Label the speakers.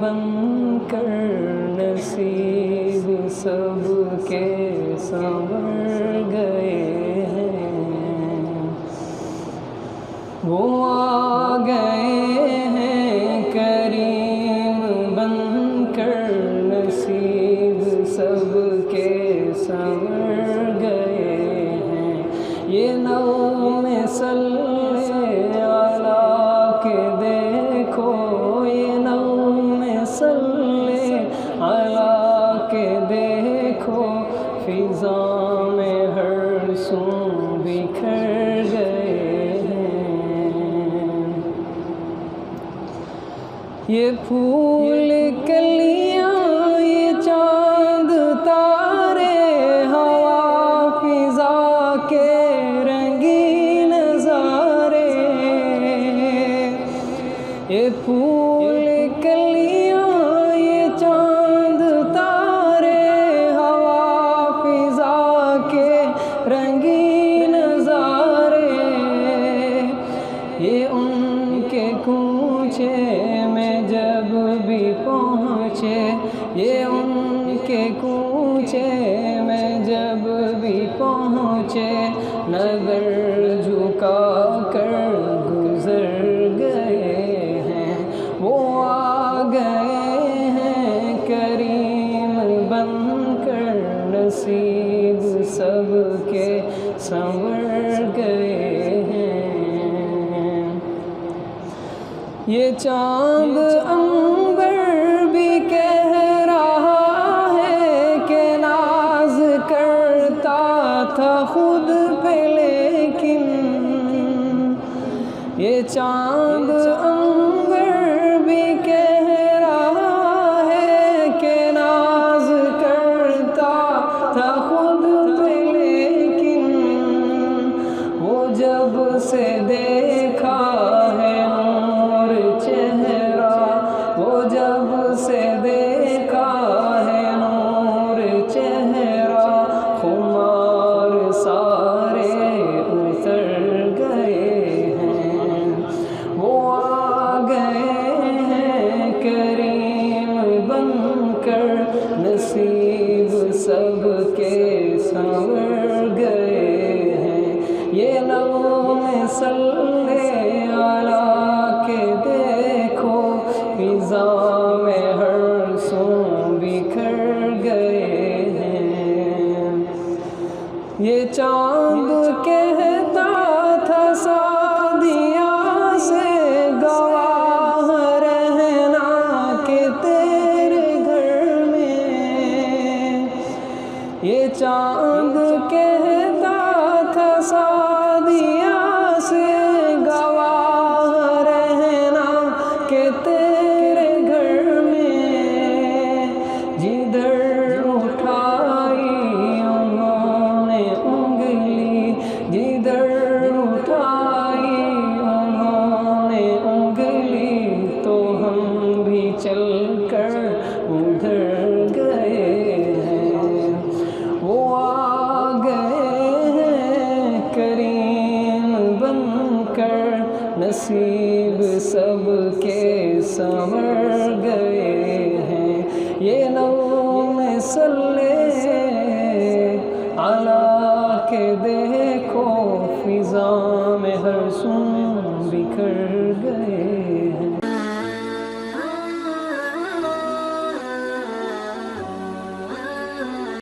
Speaker 1: بن کر نصیب سب کے سنور گئے ہیں، وہ آ گئے ہیں کریم بن کر نصیب سب کے سنور گئے ہیں۔ یہ نغمے صلی علیٰ کے دیکھو، یہ نغمے صلی علیٰ کے دیکھو، فضا میں ہر سو بکھر گئے ہیں۔ یہ پھول کلیاں، یہ چاند تارے، ہوا فضا کے رنگین نظارے، یہ پھول کلیاں، یہ چاند تارے، ہوا فضا کے رنگین نظارے، یہ ان کے کوچے میں جب بھی پہنچے، یہ ان کے کوچے میں جب بھی پہنچے، نظر جھکا کر گزر گئے ہیں، وہ آ گئے ہیں کریم بن کر نصیب سب کے سنور گئے ہیں۔ یہ چاند عنبر بھی کہہ رہا ہے کہ ناز کرتا تھا خود پہ، لیکن یہ چاند عنبر بھی کہہ رہا ہے کہ ناز کرتا تھا خود پہ، لیکن وہ جب سے دیکھا ہے نور چہرہ، وہ جب سے دیکھا ہے نور چہرہ، خمار سارے اتر گئے ہیں، وہ آ گئے ہیں کریم بن کر نصیب سب کے سنور گئے ہیں۔ یہ نغمے صلی علیٰ کے دیکھو، فضا میں ہر سو بکھر گئے ہیں۔ یہ چاند کہتا تھا سعدیہ سے گواہ رہنا کہ تیرے گھر میں، یہ چاند کہتا تھا سعدیہ سے گواہ رہنا کہ تیرے گھر میں، جدھر اٹھائی انہوں نے انگلی، جدھر اٹھائی انہوں نے انگلی، تو ہم بھی چل کر ادھر گئے ہیں، وہ آ گئے ہیں کریم بن کر نصیب سب کے سنور گئے ہیں۔ یہ نغمے صلی علیٰ کے دیکھو، فضا میں ہر سو بکھر گئے ہیں۔